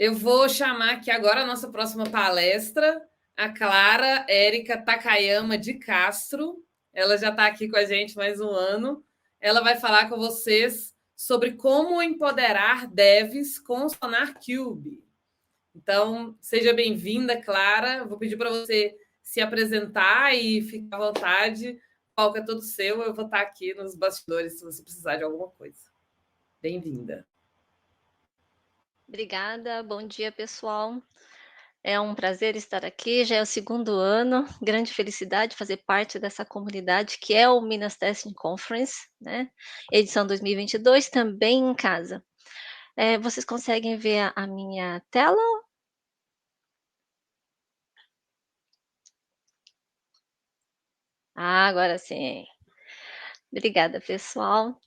Eu vou chamar aqui agora a nossa próxima palestra, a Clara Érica Takayama de Castro. Ela já está aqui com a gente mais um ano. Ela vai falar com vocês sobre como empoderar devs com o Sonar Cube. Então, seja bem-vinda, Clara. Vou pedir para você se apresentar e ficar à vontade. O palco é todo seu. Eu vou estar aqui nos bastidores se você precisar de alguma coisa. Bem-vinda. Obrigada, bom dia pessoal. É um prazer estar aqui, já é o segundo ano, grande felicidade fazer parte dessa comunidade que é o Minas Testing Conference, né? Edição 2022, também em casa. Vocês conseguem ver a minha tela? Agora sim. Obrigada, pessoal.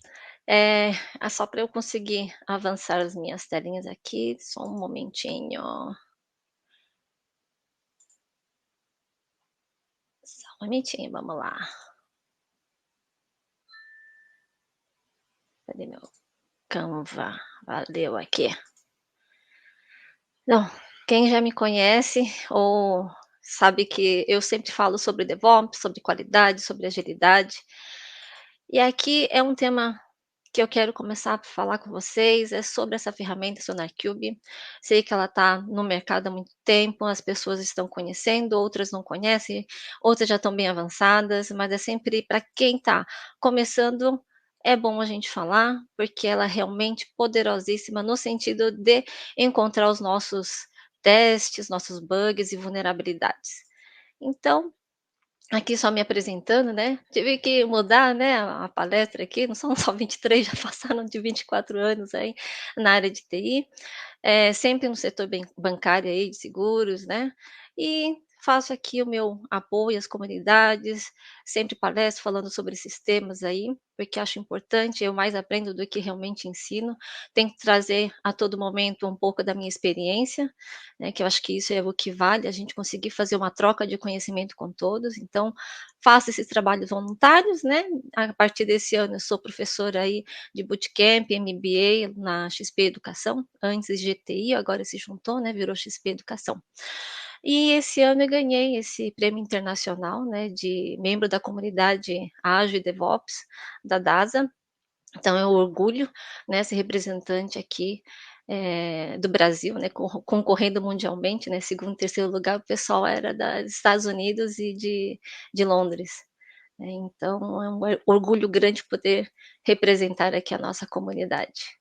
Só para eu conseguir avançar as minhas telinhas aqui, só um momentinho. Só um momentinho, vamos lá. Cadê meu Canva? Valeu aqui. Não, quem já me conhece ou sabe que eu sempre falo sobre DevOps, sobre qualidade, sobre agilidade. E aqui é um tema que eu quero começar a falar com vocês, é sobre essa ferramenta SonarQube. Sei que ela está no mercado há muito tempo, as pessoas estão conhecendo, outras não conhecem, outras já estão bem avançadas, mas é sempre para quem está começando, é bom a gente falar, porque ela é realmente poderosíssima no sentido de encontrar os nossos testes, nossos bugs e vulnerabilidades. Então, aqui só me apresentando, né, tive que mudar, né, a palestra aqui, não são só 23, já passaram de 24 anos aí na área de TI, sempre no setor bancário aí de seguros, né, e faço aqui o meu apoio às comunidades, sempre palestro falando sobre esses temas aí, porque acho importante, eu mais aprendo do que realmente ensino, tento trazer a todo momento um pouco da minha experiência, né, que eu acho que isso é o que vale, a gente conseguir fazer uma troca de conhecimento com todos, então faço esses trabalhos voluntários, né, a partir desse ano eu sou professora aí de bootcamp, MBA na XP Educação, antes GTI, agora se juntou, né, virou XP Educação. E esse ano eu ganhei esse prêmio internacional, né, de membro da comunidade Ágil e DevOps da DASA, então é um orgulho, né, ser representante aqui, do Brasil, né, concorrendo mundialmente, né, segundo, terceiro lugar o pessoal era dos Estados Unidos e de Londres, né, então é um orgulho grande poder representar aqui a nossa comunidade.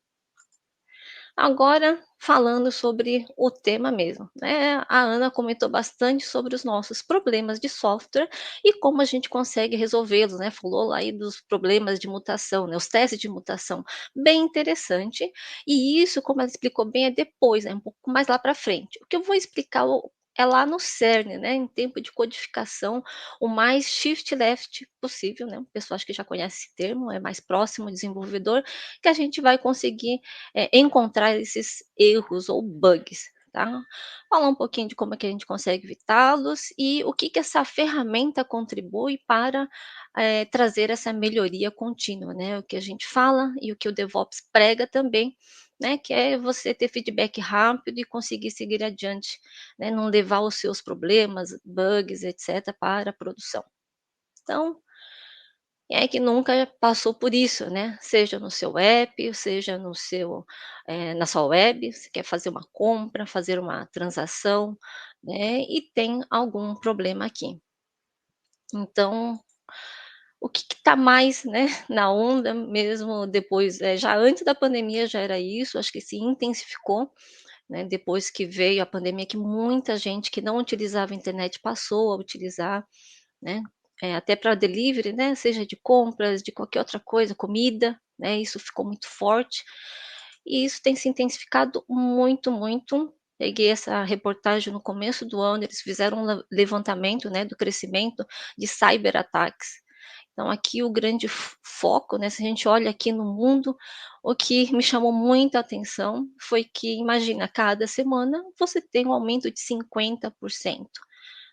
Agora, falando sobre o tema mesmo, né, a Ana comentou bastante sobre os nossos problemas de software e como a gente consegue resolvê-los, né, falou aí dos problemas de mutação, né, os testes de mutação, bem interessante, e isso, como ela explicou bem, é depois, é um pouco mais lá para frente. O que eu vou explicar é lá no cerne, né, em tempo de codificação, o mais shift left possível, né, o pessoal acho que já conhece esse termo, é mais próximo ao desenvolvedor, que a gente vai conseguir encontrar esses erros ou bugs, tá? Falar um pouquinho de como é que a gente consegue evitá-los e o que que essa ferramenta contribui para, trazer essa melhoria contínua, né, o que a gente fala e o que o DevOps prega também, né, que é você ter feedback rápido e conseguir seguir adiante, né, não levar os seus problemas, bugs, etcétera, para a produção. Então, quem é que nunca passou por isso, né? Seja no seu app, seja no seu, na sua web, você quer fazer uma compra, fazer uma transação, né, e tem algum problema aqui. Então, o que está mais, né, na onda mesmo depois, já antes da pandemia já era isso, acho que se intensificou, né, depois que veio a pandemia que muita gente que não utilizava a internet passou a utilizar, né, até para delivery, né, seja de compras, de qualquer outra coisa, comida, né, isso ficou muito forte, e isso tem se intensificado muito, muito. Peguei essa reportagem no começo do ano, eles fizeram um levantamento, né, do crescimento de cyberataques. Então aqui o grande foco, né, se a gente olha aqui no mundo, o que me chamou muita atenção foi que, imagina, cada semana você tem um aumento de 50%,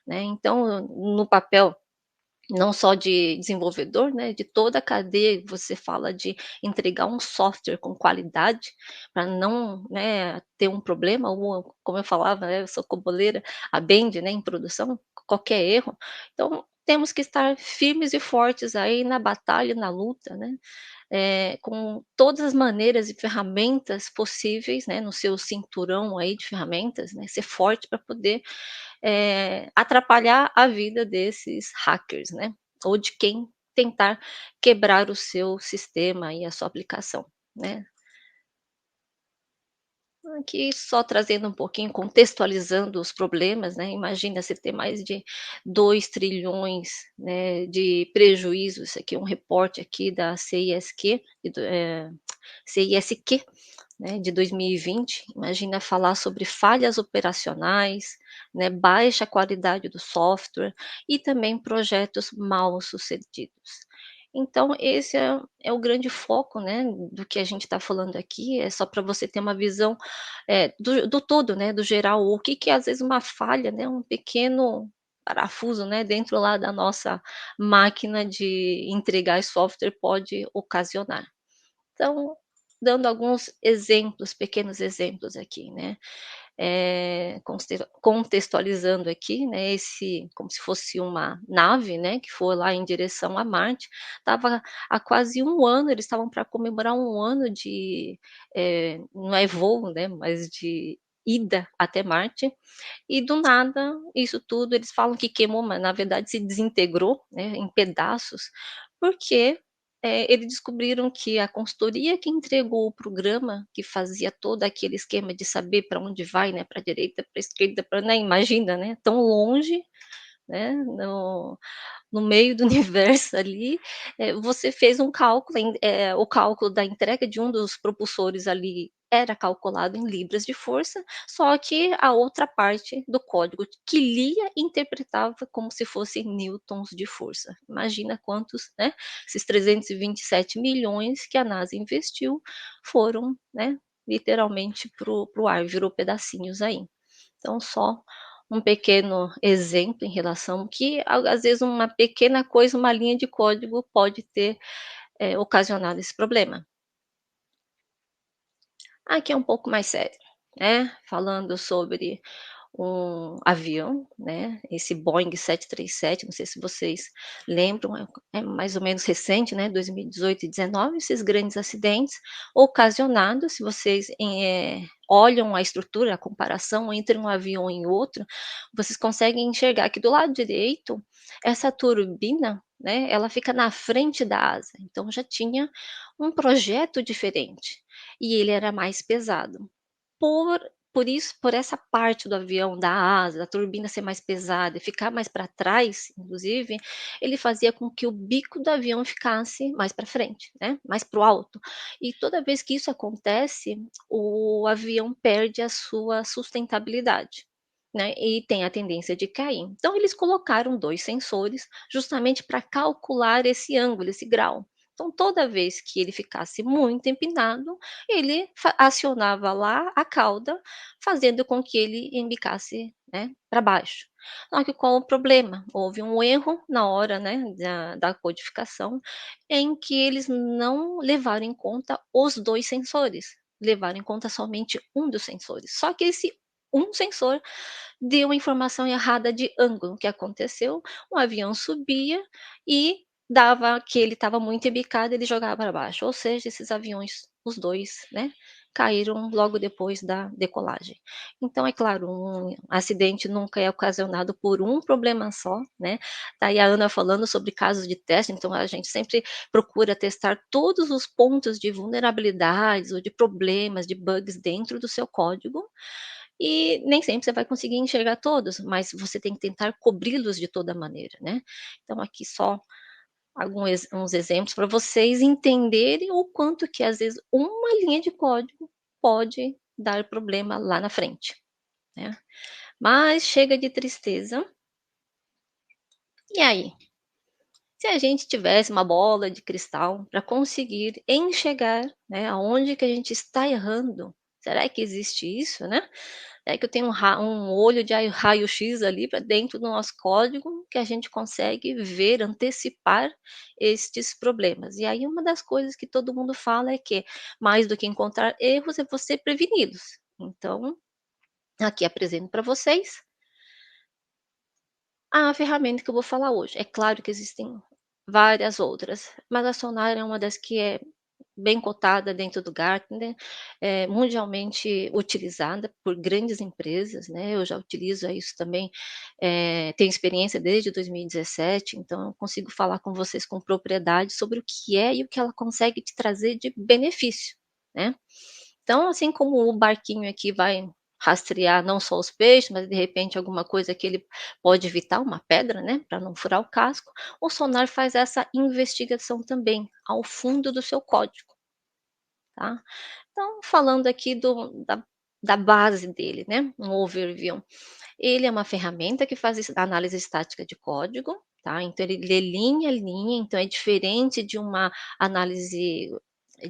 né, então no papel não só de desenvolvedor, né, de toda a cadeia, você fala de entregar um software com qualidade, para não, né, ter um problema ou, como eu falava, né, eu sou coboleira, a bend, né, em produção, qualquer erro. Então, temos que estar firmes e fortes aí na batalha, na luta, né, com todas as maneiras e ferramentas possíveis, né, no seu cinturão aí de ferramentas, né, ser forte para poder, atrapalhar a vida desses hackers, né, ou de quem tentar quebrar o seu sistema e a sua aplicação, né. Aqui só trazendo um pouquinho, contextualizando os problemas, né, imagina você ter mais de 2 trilhões, né, de prejuízo, isso aqui é um reporte aqui da CISQ, CISQ, né, de 2020, imagina falar sobre falhas operacionais, né, baixa qualidade do software e também projetos mal sucedidos. Então esse é o grande foco, né, do que a gente está falando aqui, é só para você ter uma visão, do todo, né, do geral, o que que às vezes uma falha, né, um pequeno parafuso, né, dentro lá da nossa máquina de entregar software pode ocasionar. Então, dando alguns exemplos, pequenos exemplos aqui, né, contextualizando aqui, né, esse como se fosse uma nave, né, que foi lá em direção a Marte, estava há quase 1 ano, eles estavam para comemorar 1 ano de, não é voo, né, mas de ida até Marte, e do nada, isso tudo eles falam que queimou, mas na verdade se desintegrou, né, em pedaços, porque, eles descobriram que a consultoria que entregou o programa, que fazia todo aquele esquema de saber para onde vai, né, para direita, para esquerda, para, né, imagina, né, tão longe, né, no meio do universo ali, você fez um cálculo, o cálculo da entrega de um dos propulsores ali era calculado em libras de força, só que a outra parte do código que lia interpretava como se fossem newtons de força. Imagina quantos, né, esses 327 milhões que a NASA investiu foram, né, literalmente para o ar, virou pedacinhos aí. Então só um pequeno exemplo em relação que às vezes uma pequena coisa, uma linha de código pode ter, ocasionado esse problema. Aqui é um pouco mais sério, né, falando sobre um avião, né, esse Boeing 737, não sei se vocês lembram, é mais ou menos recente, né, 2018 e 19, esses grandes acidentes ocasionados, se vocês olham a estrutura, a comparação entre um avião e outro, vocês conseguem enxergar que do lado direito, essa turbina, né, ela fica na frente da asa, então já tinha um projeto diferente, e ele era mais pesado. Por por essa parte do avião, da asa, da turbina ser mais pesada e ficar mais para trás, inclusive, ele fazia com que o bico do avião ficasse mais para frente, né, mais para o alto. E toda vez que isso acontece, o avião perde a sua sustentabilidade, né, e tem a tendência de cair. Então eles colocaram 2 sensores, justamente para calcular esse ângulo, esse grau. Então toda vez que ele ficasse muito empinado, ele acionava lá a cauda, fazendo com que ele embicasse, né, para baixo. Só que qual o problema? Houve um erro na hora, né, da codificação, em que eles não levaram em conta os 2 sensores, levaram em conta somente um dos sensores. Só que esse um sensor deu a informação errada de ângulo. O que aconteceu? O avião subia e dava que ele estava muito embicado, ele jogava para baixo, ou seja, esses aviões, os 2, né, caíram logo depois da decolagem. Então, é claro, um acidente nunca é ocasionado por um problema só, né. Tá aí a Ana falando sobre casos de teste, então a gente sempre procura testar todos os pontos de vulnerabilidades ou de problemas, de bugs dentro do seu código, e nem sempre você vai conseguir enxergar todos, mas você tem que tentar cobri-los de toda maneira, né. Então aqui só uns exemplos para vocês entenderem o quanto que às vezes uma linha de código pode dar problema lá na frente, né. Mas chega de tristeza. E aí, se a gente tivesse uma bola de cristal para conseguir enxergar, né, aonde que a gente está errando, Será que existe isso, né? É que eu tenho um olho de raio-x ali para dentro do nosso código que a gente consegue ver, antecipar estes problemas. E aí uma das coisas que todo mundo fala é que mais do que encontrar erros é você preveni-los. Então, aqui apresento para vocês a ferramenta que eu vou falar hoje. É claro que existem várias outras, mas a Sonar é uma das que é bem cotada dentro do Gartner, é mundialmente utilizada por grandes empresas, né, eu já utilizo isso também, tenho experiência desde 2017, então eu consigo falar com vocês com propriedade sobre o que é e o que ela consegue te trazer de benefício, né. Então, assim como o barquinho aqui vai rastrear não só os peixes, mas de repente alguma coisa que ele pode evitar, uma pedra, né, para não furar o casco, o sonar faz essa investigação também, ao fundo do seu código, tá. Então, falando aqui da base dele, né, um overview. Ele é uma ferramenta que faz análise estática de código, tá, então ele lê linha a linha, então é diferente de uma análise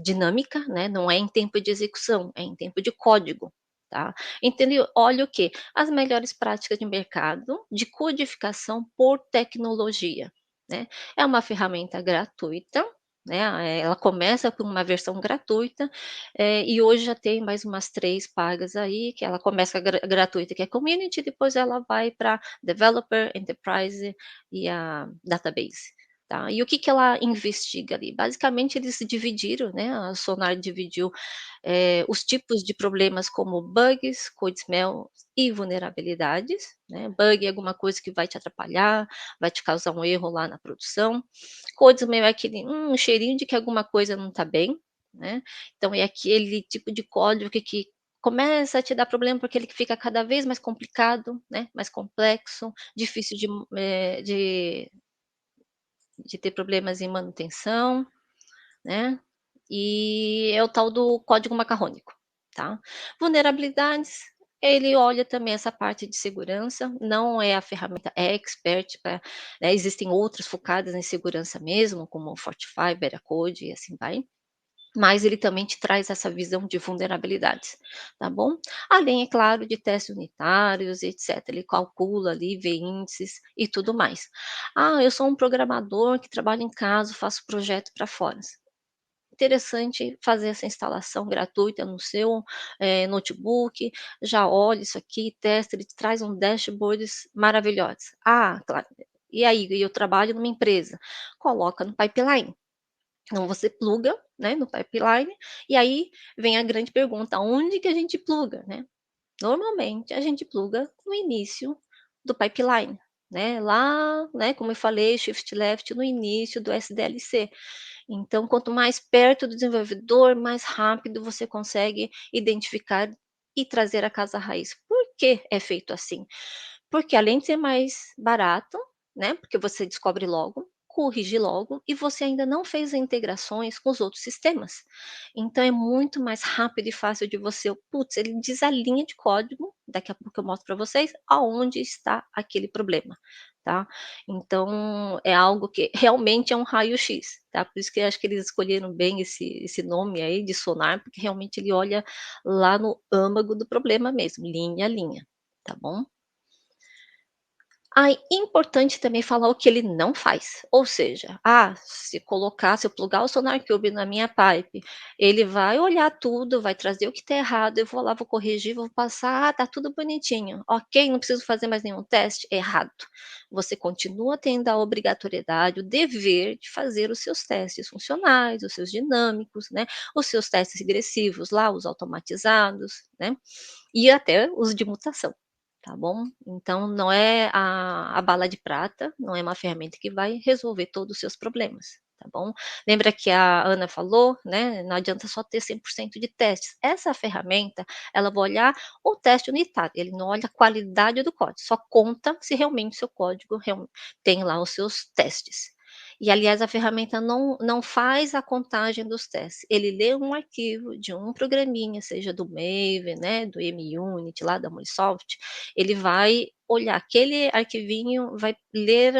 dinâmica, né, não é em tempo de execução, é em tempo de código, tá. Então ele olha o quê? As melhores práticas de mercado de codificação por tecnologia, né. É uma ferramenta gratuita, né, ela começa com uma versão gratuita, e hoje já tem mais umas 3 pagas aí, que ela começa gratuita, que é Community, depois ela vai para Developer, Enterprise e a Database, tá. E o que que ela investiga ali? Basicamente eles dividiram, né, a Sonar dividiu, os tipos de problemas como bugs, code smells e vulnerabilidades, né. Bug é alguma coisa que vai te atrapalhar, vai te causar um erro lá na produção. Code smell é aquele, um cheirinho de que alguma coisa não está bem, né. Então é aquele tipo de código que começa a te dar problema, porque ele fica cada vez mais complicado, né, mais complexo, difícil de ter problemas em manutenção, né, e é o tal do código macarrônico, tá. Vulnerabilidades, ele olha também essa parte de segurança, não é a ferramenta expert pra, né, existem outras focadas em segurança mesmo, como o Fortify, Betacode e assim vai, mas ele também te traz essa visão de vulnerabilidades, tá bom? Além, é claro, de testes unitários, etc. Ele calcula ali, vê índices e tudo mais. Ah, eu sou um programador que trabalha em casa, faço projeto para fora. Interessante fazer essa instalação gratuita no seu, notebook, já olha isso aqui, testa, ele te traz um dashboards maravilhosos. Ah, claro, e aí, eu trabalho numa empresa, coloca no pipeline. Então você pluga, né, no pipeline, e aí vem a grande pergunta: onde que a gente pluga, né? Normalmente a gente pluga no início do pipeline, né, lá, né, como eu falei, shift left no início do SDLC. Então, quanto mais perto do desenvolvedor, mais rápido você consegue identificar e trazer a casa raiz. Por que é feito assim? Porque além de ser mais barato, né, porque você descobre logo, corrige logo e você ainda não fez integrações com os outros sistemas. Então é muito mais rápido e fácil de você, putz, ele diz a linha de código, daqui a pouco eu mostro para vocês aonde está aquele problema, tá? Então é algo que realmente é um raio-x, tá? Por isso que eu acho que eles escolheram bem esse nome aí de sonar, porque realmente ele olha lá no âmago do problema mesmo, linha a linha, tá bom? Ah, importante também falar o que ele não faz, ou seja, se eu plugar o Sonar Cube na minha pipe, ele vai olhar tudo, vai trazer o que está errado, eu vou lá, vou corrigir, vou passar, tá tudo bonitinho, ok, não preciso fazer mais nenhum teste, errado. Você continua tendo a obrigatoriedade, o dever de fazer os seus testes funcionais, os seus dinâmicos, né, os seus testes regressivos lá, os automatizados, né, e até os de mutação. Tá bom? Então não é a bala de prata, não é uma ferramenta que vai resolver todos os seus problemas, tá bom? Lembra que a Ana falou, né, não adianta só ter 100% de testes. Essa ferramenta, ela vai olhar o teste unitário, ele não olha a qualidade do código, só conta se realmente o seu código tem lá os seus testes. E aliás, a ferramenta não faz a contagem dos testes, ele lê um arquivo de um programinha, seja do Maven, né, do MUnit, lá da Microsoft, ele vai olhar aquele arquivinho, vai ler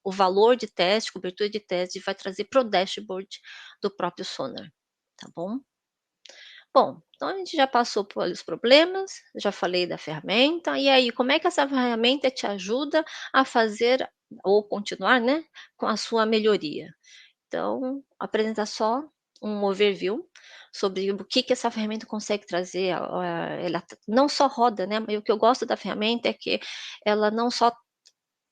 o valor de teste, cobertura de teste, e vai trazer para o dashboard do próprio Sonar, tá bom? Bom, então a gente já passou pelos problemas, já falei da ferramenta, e aí como é que essa ferramenta te ajuda a fazer ou continuar, né, com a sua melhoria? Então, apresentar só um overview sobre o que essa ferramenta consegue trazer, ela não só roda, né, mas o que eu gosto da ferramenta é que ela não só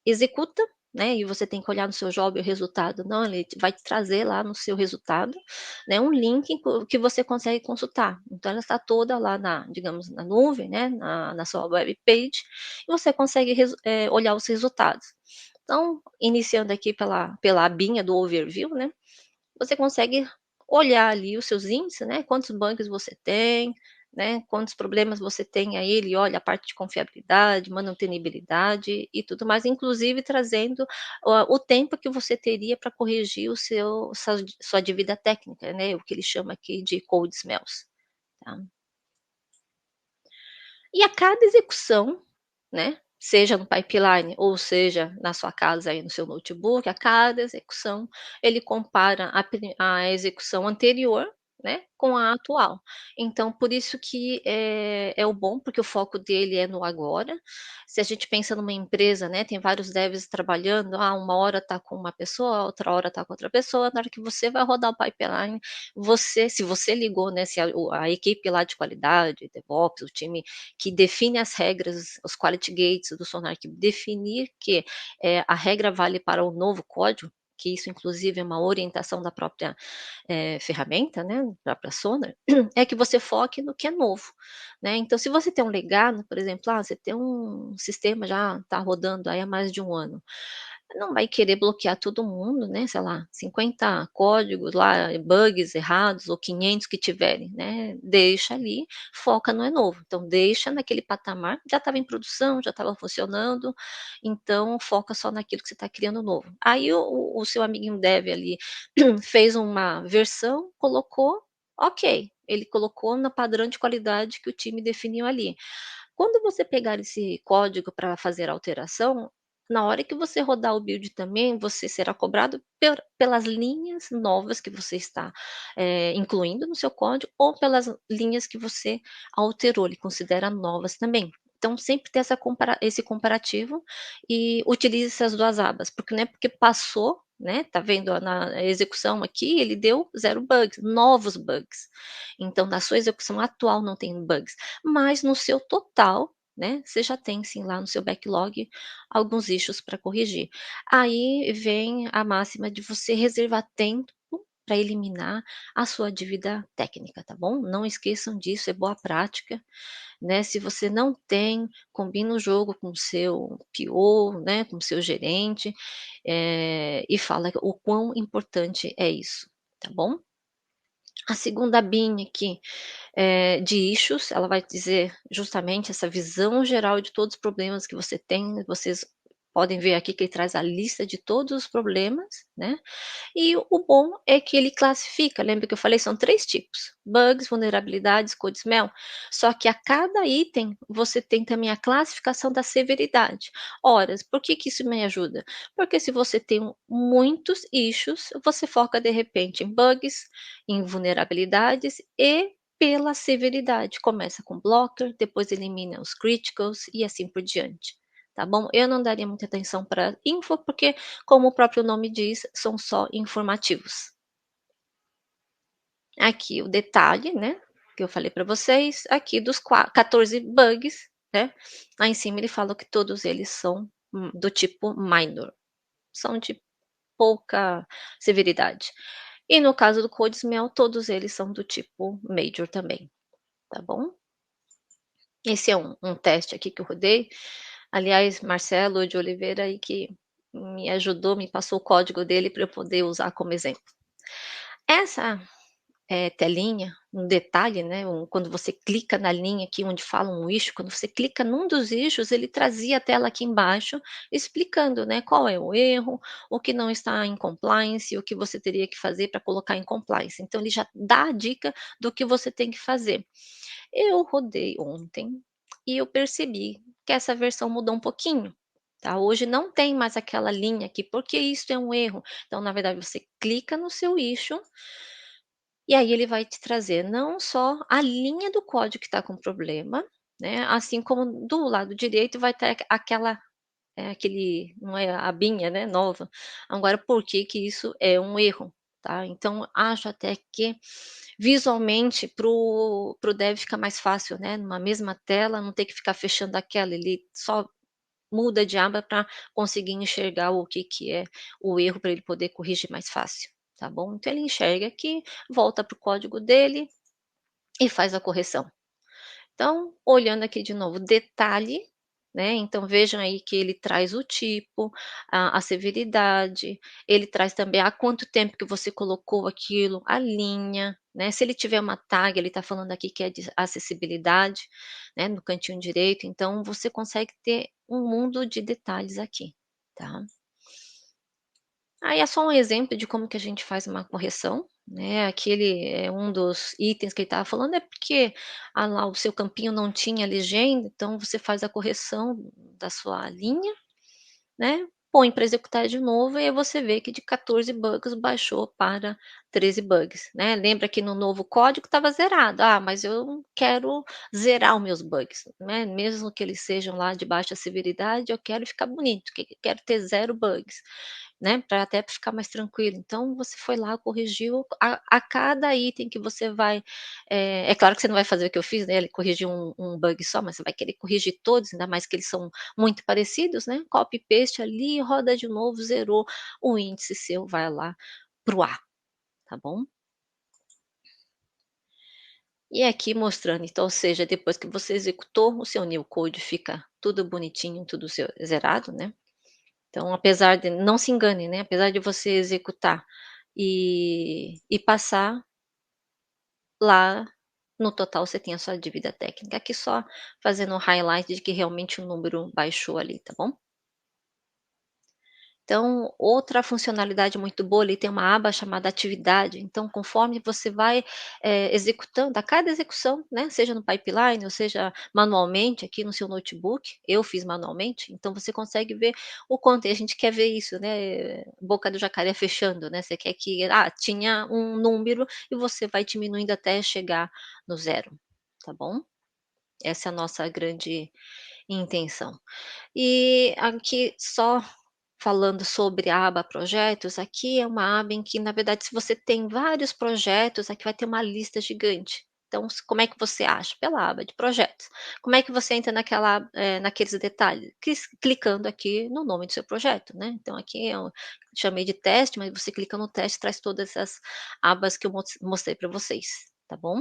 executa, né, e você tem que olhar no seu job o resultado, não, ele vai te trazer lá no seu resultado, né, um link que você consegue consultar. Então ela está toda lá na, digamos, na nuvem, né, na sua web page, e você consegue olhar os resultados. Então, iniciando aqui pela abinha do overview, né, você consegue olhar ali os seus índices, né, quantos bugs você tem, né, quantos problemas você tem aí, ele olha a parte de confiabilidade, manutenibilidade e tudo mais, inclusive trazendo o tempo que você teria para corrigir sua dívida técnica, né, o que ele chama aqui de code smells, tá. E a cada execução, né, seja no pipeline ou seja na sua casa aí no seu notebook, a cada execução ele compara a execução anterior, né, com a atual. Então por isso que é o bom, porque o foco dele é no agora. Se a gente pensa numa empresa, né, tem vários devs trabalhando, uma hora está com uma pessoa, outra hora está com outra pessoa, na hora que você vai rodar o pipeline, se você ligou, né, se a equipe lá de qualidade, DevOps, o time que define as regras, os quality gates do Sonar, que definir que a regra vale para o novo código, que isso inclusive é uma orientação da própria ferramenta, né, da própria Sonar, é que você foque no que é novo, né. Então se você tem um legado, por exemplo, você tem um sistema já está rodando aí há mais de um ano, não vai querer bloquear todo mundo, né, sei lá, 50 códigos lá, bugs errados ou 500 que tiverem, né, deixa ali, foca no é novo. Então deixa naquele patamar, já estava em produção, já estava funcionando, então foca só naquilo que você está criando novo. Aí o seu amiguinho dev ali fez uma versão, colocou, ok, ele colocou no padrão de qualidade que o time definiu ali. Quando você pegar esse código para fazer a alteração, na hora que você rodar o build também, você será cobrado pelas linhas novas que você está incluindo no seu código ou pelas linhas que você alterou, ele considera novas também. Então, sempre ter esse comparativo e utilize essas duas abas, porque não é porque passou, né? Tá vendo na execução aqui, ele deu zero bugs, novos bugs. Então, na sua execução atual não tem bugs, mas no seu total, né, você já tem sim lá no seu backlog alguns issues para corrigir. Aí vem a máxima de você reservar tempo para eliminar a sua dívida técnica, tá bom? Não esqueçam disso, é boa prática, né? Se você não tem, combina o jogo com o seu PO, né, com o seu gerente, e fala o quão importante é isso, tá bom? A segunda BIM aqui de issues, ela vai dizer justamente essa visão geral de todos os problemas que você tem, vocês podem ver aqui que ele traz a lista de todos os problemas, né, e o bom é que ele classifica, lembra que eu falei, são 3 tipos: bugs, vulnerabilidades, code smell, só que a cada item você tem também a classificação da severidade. Ora, por que que isso me ajuda? Porque se você tem muitos issues, você foca de repente em bugs, em vulnerabilidades e pela severidade, começa com blocker, depois elimina os criticals e assim por diante, tá bom? Eu não daria muita atenção para info, porque como o próprio nome diz, são só informativos. Aqui o detalhe, né, que eu falei para vocês, aqui dos 14 bugs, né, lá em cima ele fala que todos eles são do tipo minor, são de pouca severidade. E no caso do Code Smell, todos eles são do tipo major também, tá bom? Esse é um teste aqui que eu rodei. Aliás, Marcelo de Oliveira aí que me ajudou, me passou o código dele para eu poder usar como exemplo. Essa telinha, um detalhe, né, quando você clica na linha aqui onde fala um issue, quando você clica num dos issues, ele trazia a tela aqui embaixo explicando, né, qual é o erro, o que não está em compliance, o que você teria que fazer para colocar em compliance. Então ele já dá a dica do que você tem que fazer. Eu rodei ontem e eu percebi que essa versão mudou um pouquinho. Tá? Hoje não tem mais aquela linha aqui, porque isso é um erro. Então, na verdade, você clica no seu issue E aí ele vai te trazer não só a linha do código que está com problema, né, assim como do lado direito vai ter aquela aquele não é a abinha, né, nova. Agora por que que isso é um erro, tá. Então acho até que visualmente para o dev fica mais fácil, né, numa mesma tela não ter que ficar fechando aquela, ele só muda de aba para conseguir enxergar o que que é o erro para ele poder corrigir mais fácil, tá bom. Então ele enxerga aqui, volta para o código dele e faz a correção. Então, olhando aqui de novo, detalhe, né, então vejam aí que ele traz o tipo, a severidade, ele traz também há quanto tempo que você colocou aquilo, a linha, né, se ele tiver uma tag, ele está falando aqui que é de acessibilidade, né, no cantinho direito, então você consegue ter um mundo de detalhes aqui, tá. Aí é só um exemplo de como que a gente faz uma correção, né, aquele é um dos itens que ele estava falando é porque, lá o seu campinho não tinha legenda, então você faz a correção da sua linha, né, põe para executar de novo e aí você vê que de 14 bugs baixou para 13 bugs, né. Lembra que no novo código estava zerado, mas eu quero zerar os meus bugs, né, mesmo que eles sejam lá de baixa severidade, eu quero ficar bonito, que quero ter zero bugs, né, para até ficar mais tranquilo. Então você foi lá, corrigiu a cada item que você vai, é claro que você não vai fazer o que eu fiz, né, ele corrigiu um bug só, mas você vai querer corrigir todos, ainda mais que eles são muito parecidos, né, copy e paste ali, roda de novo, zerou, o índice seu vai lá para o A, tá bom. E aqui mostrando, então, ou seja, depois que você executou, o seu new code fica tudo bonitinho, tudo zerado, né. Então, apesar de não se engane, né, apesar de você executar e passar, lá no total você tem a sua dívida técnica. Aqui só fazendo um highlight de que realmente o número baixou ali, tá bom? Então, outra funcionalidade muito boa, ali tem uma aba chamada atividade, então conforme você vai, executando, a cada execução, né, seja no pipeline ou seja manualmente aqui no seu notebook, eu fiz manualmente, então você consegue ver o quanto e a gente quer ver isso, né, boca do jacaré fechando, né, você quer que, tinha um número e você vai diminuindo até chegar no zero, tá bom? Essa é a nossa grande intenção. E aqui só falando sobre a aba projetos, aqui é uma aba em que, na verdade, se você tem vários projetos, aqui vai ter uma lista gigante. Então, como é que você acha? Pela aba de projetos. Como é que você entra naqueles detalhes? Clicando aqui no nome do seu projeto, né? Então, aqui eu chamei de teste, mas você clica no teste, traz todas as abas que eu mostrei para vocês, tá bom?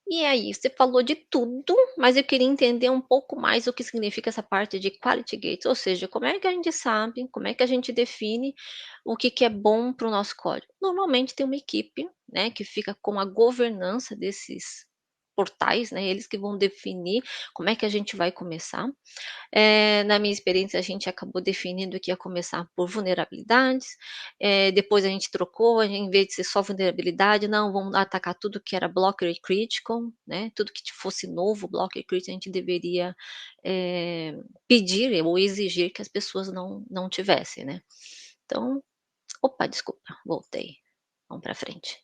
E aí, você falou de tudo, mas eu queria entender um pouco mais o que significa essa parte de quality gates, ou seja, como é que a gente sabe, como é que a gente define o que que é bom para o nosso código. Normalmente tem uma equipe, né, que fica com a governança desses portais, né, eles que vão definir como é que a gente vai começar. Na minha experiência, a gente acabou definindo que ia começar por vulnerabilidades, depois a gente trocou, em vez de ser só vulnerabilidade, não, vamos atacar tudo que era blocker e critical, né, tudo que fosse novo, blocker e critical, a gente deveria, pedir ou exigir que as pessoas não tivessem, né. Então opa, desculpa, voltei, vamos para frente.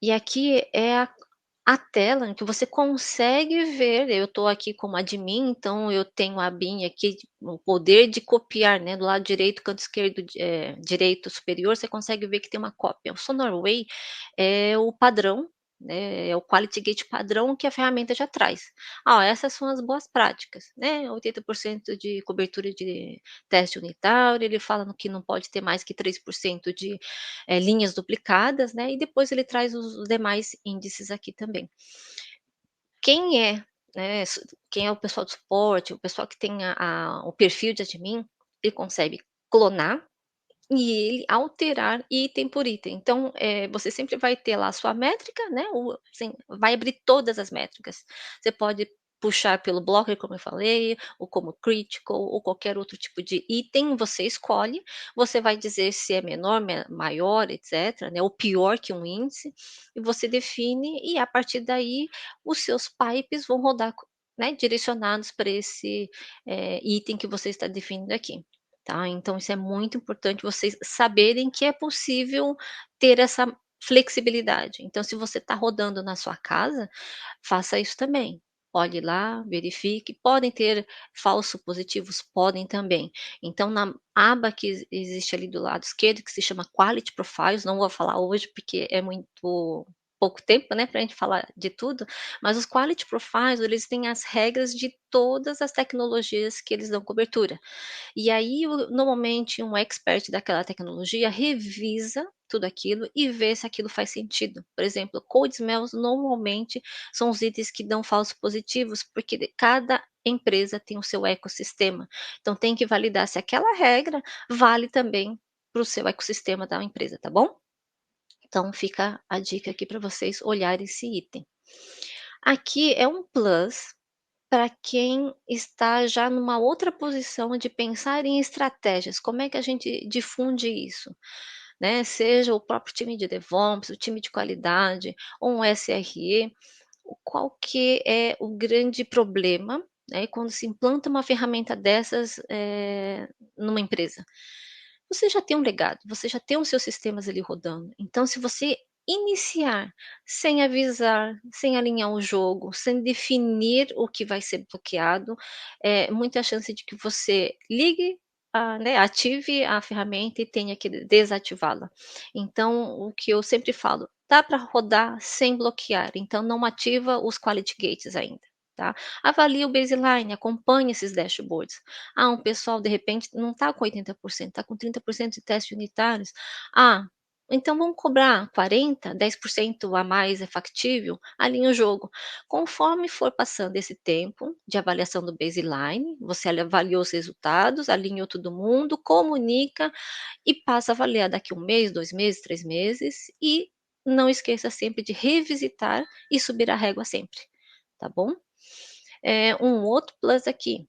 E aqui é a tela em que você consegue ver, eu estou aqui como admin, então eu tenho a abinha aqui, o poder de copiar, né, do lado direito, canto esquerdo, direito superior, você consegue ver que tem uma cópia. O SonarWay é o padrão, né, é o Quality Gate padrão que a ferramenta já traz. Essas são as boas práticas, né, 80% de cobertura de teste unitário, ele fala no que não pode ter mais que 3% de, linhas duplicadas, né, e depois ele traz os demais índices aqui também. Quem é, né, quem é o pessoal do suporte, o pessoal que tem o perfil de admin, ele consegue clonar e ele alterar item por item. Então, você sempre vai ter lá a sua métrica, né, assim, vai abrir todas as métricas. Você pode puxar pelo blocker, como eu falei, ou como critical, ou qualquer outro tipo de item, você escolhe, você vai dizer se é menor, maior, etcétera, né, ou pior que um índice, e você define, e a partir daí os seus pipes vão rodar, né, direcionados para esse, item que você está definindo aqui, tá? Então isso é muito importante vocês saberem que é possível ter essa flexibilidade. Então se você está rodando na sua casa, faça isso também. Olhe lá, verifique. Podem ter falsos positivos? Podem também. Então, na aba que existe ali do lado esquerdo, que se chama Quality Profiles, não vou falar hoje porque é muito pouco tempo, né, para a gente falar de tudo, mas os Quality Profiles, eles têm as regras de todas as tecnologias que eles dão cobertura. E aí, normalmente, um expert daquela tecnologia revisa tudo aquilo e vê se aquilo faz sentido. Por exemplo, cold smells normalmente são os itens que dão falsos positivos, porque cada empresa tem o seu ecossistema. Então tem que validar se aquela regra vale também para o seu ecossistema da empresa, tá bom? Então fica a dica aqui para vocês olharem esse item. Aqui é um plus para quem está já numa outra posição de pensar em estratégias, como é que a gente difunde isso? Né, seja o próprio time de DevOps, o time de qualidade, ou um SRE, qual que é o grande problema, né, quando se implanta uma ferramenta dessas, numa empresa? Você já tem um legado, você já tem os seus sistemas ali rodando, então se você iniciar sem avisar, sem alinhar o jogo, sem definir o que vai ser bloqueado, é muita chance de que você ligue, né, ative a ferramenta e tenha que desativá-la. Então, o que eu sempre falo, dá para rodar sem bloquear, então não ativa os quality gates ainda, tá. Avalie o baseline, acompanhe esses dashboards. Ah, um pessoal de repente não está com 80%, está com 30% de testes unitários. Ah, então vamos cobrar 40, 10% a mais é factível? Alinha o jogo. Conforme for passando esse tempo de avaliação do baseline, você avaliou os resultados, alinhou todo mundo, comunica e passa a avaliar daqui 1 mês, 2 meses, 3 meses e não esqueça sempre de revisitar e subir a régua sempre, tá bom? Um outro plus aqui,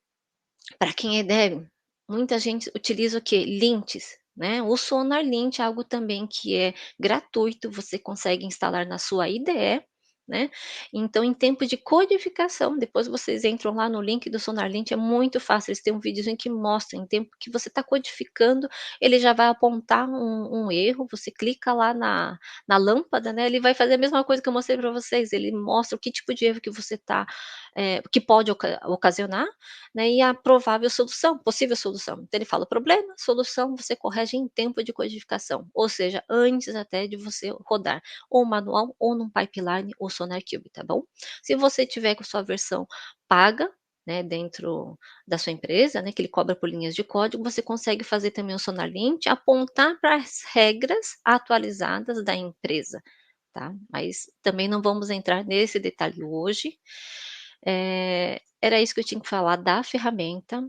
para quem é dev, muita gente utiliza o quê? Lints, né? O Sonar Lint é algo também que é gratuito, você consegue instalar na sua IDE, né? Então, em tempo de codificação, depois vocês entram lá no link do Sonar Lint, é muito fácil, eles têm um videozinho que mostra, em tempo que você está codificando, ele já vai apontar um erro, você clica lá na lâmpada, né? Ele vai fazer a mesma coisa que eu mostrei para vocês, ele mostra o que tipo de erro que você está, que pode ocasionar, né, e a provável solução, possível solução. Então ele fala problema, solução, você corrige em tempo de codificação, ou seja, antes até de você rodar ou manual ou num pipeline ou SonarQube, tá bom? Se você tiver com sua versão paga, né, dentro da sua empresa, né, que ele cobra por linhas de código, você consegue fazer também o SonarLint, apontar para as regras atualizadas da empresa, tá? Mas também não vamos entrar nesse detalhe hoje. Era isso que eu tinha que falar da ferramenta.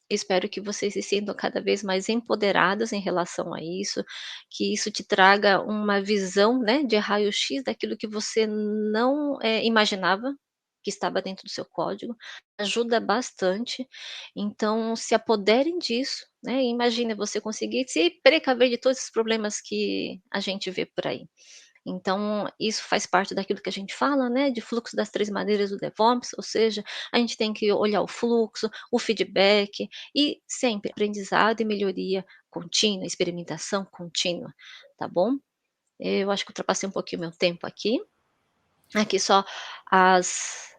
Espero que vocês se sintam cada vez mais empoderados em relação a isso, que isso te traga uma visão, né, de raio-x daquilo que você não, imaginava que estava dentro do seu código, ajuda bastante. Então se apoderem disso, né, e imagina você conseguir se precaver de todos esses problemas que a gente vê por aí. Então, isso faz parte daquilo que a gente fala, né, de fluxo das 3 maneiras do DevOps, ou seja, a gente tem que olhar o fluxo, o feedback e sempre aprendizado e melhoria contínua, experimentação contínua, tá bom? Eu acho que ultrapassei um pouquinho meu tempo aqui. Aqui só as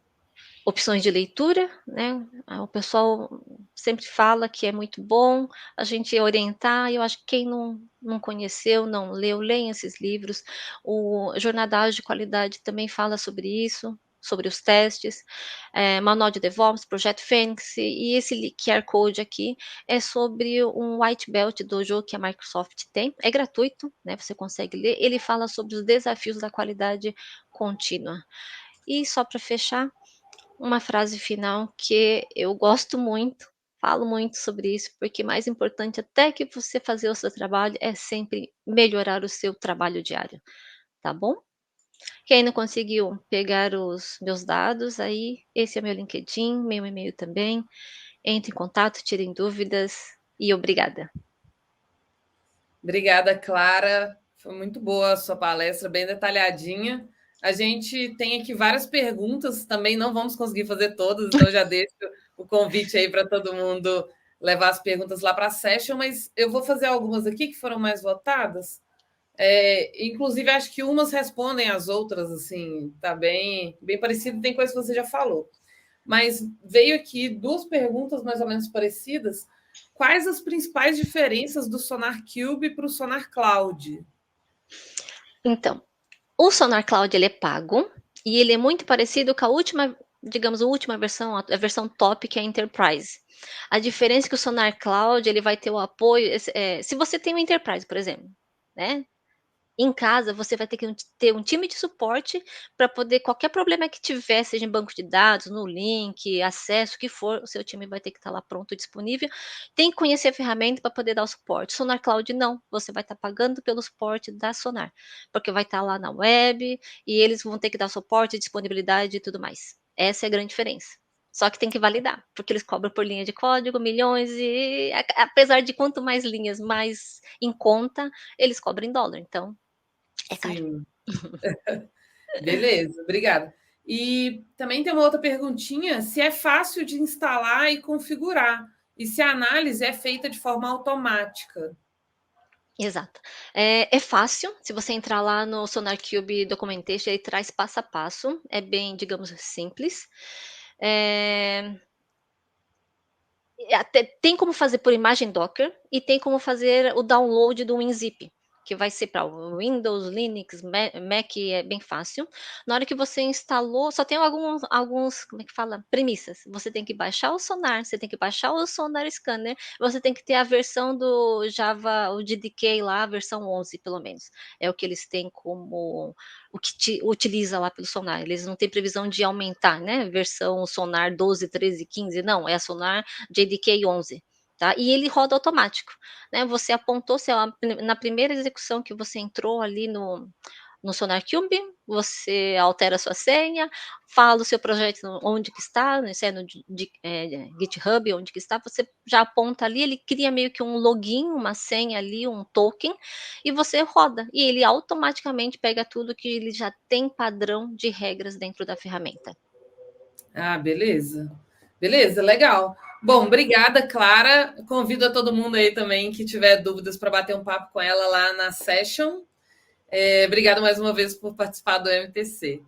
opções de leitura, né, o pessoal sempre fala que é muito bom a gente orientar, e eu acho que quem não conheceu, não leu, leia esses livros. O Jornada Ágil de Qualidade também fala sobre isso, sobre os testes, Manual de DevOps, Projeto Fênix, e esse QR Code aqui é sobre um White Belt Dojo que a Microsoft tem, é gratuito, né, você consegue ler, ele fala sobre os desafios da qualidade contínua. E só para fechar, uma frase final que eu gosto muito, falo muito sobre isso, porque mais importante até que você fazer o seu trabalho é sempre melhorar o seu trabalho diário, tá bom? Quem não conseguiu pegar os meus dados, aí esse é meu LinkedIn, meu e-mail também. Entre em contato, tirem dúvidas e obrigada. Obrigada, Clara. Foi muito boa a sua palestra, bem detalhadinha. A gente tem aqui várias perguntas, também não vamos conseguir fazer todas, então já deixo o convite aí para todo mundo levar as perguntas lá para a session, mas eu vou fazer algumas aqui que foram mais votadas. Inclusive, acho que umas respondem às outras, assim, tá bem parecido, tem coisa que você já falou. Mas veio aqui duas perguntas mais ou menos parecidas. Quais as principais diferenças do Sonar Cube para o Sonar Cloud? Então, o Sonar Cloud ele é pago e ele é muito parecido com a última, digamos, a última versão, a versão top, que é a Enterprise. A diferença é que o Sonar Cloud ele vai ter o apoio, se você tem o Enterprise, por exemplo, né? Em casa, você vai ter que ter um time de suporte para poder qualquer problema que tiver, seja em banco de dados, no link, acesso, o que for, o seu time vai ter que estar lá pronto, disponível. Tem que conhecer a ferramenta para poder dar o suporte. Sonar Cloud não, você vai estar pagando pelo suporte da Sonar, porque vai estar lá na web e eles vão ter que dar suporte, disponibilidade e tudo mais. Essa é a grande diferença. Só que tem que validar, porque eles cobram por linha de código, milhões, e apesar de quanto mais linhas, mais em conta, eles cobram em dólar. Então, é caro. Sim. Beleza, obrigada. E também tem uma outra perguntinha: se é fácil de instalar e configurar, e se a análise é feita de forma automática. Exato. É fácil, se você entrar lá no SonarQube Documentation, ele traz passo a passo, é bem, digamos, simples. É, até tem como fazer por imagem Docker e tem como fazer o download do WinZip, que vai ser para Windows, Linux, Mac, é bem fácil. Na hora que você instalou, só tem alguns, como é que fala? Premissas. Você tem que baixar o Sonar, você tem que baixar o Sonar Scanner, você tem que ter a versão do Java, o JDK lá, a versão 11, pelo menos. É o que eles têm como o que utiliza lá pelo Sonar. Eles não têm previsão de aumentar, né? Versão Sonar 12, 13, 15, não. É a Sonar JDK 11. Tá? E ele roda automático, né? Você apontou, na primeira execução que você entrou ali no SonarQube, você altera a sua senha, fala o seu projeto onde que está, né, se é no GitHub, onde que está, você já aponta ali, ele cria meio que um login, uma senha ali, um token, e você roda, e ele automaticamente pega tudo que ele já tem padrão de regras dentro da ferramenta. Ah, beleza. Beleza, legal. Bom, obrigada, Clara. Convido a todo mundo aí também que tiver dúvidas para bater um papo com ela lá na session. Obrigada mais uma vez por participar do MTC.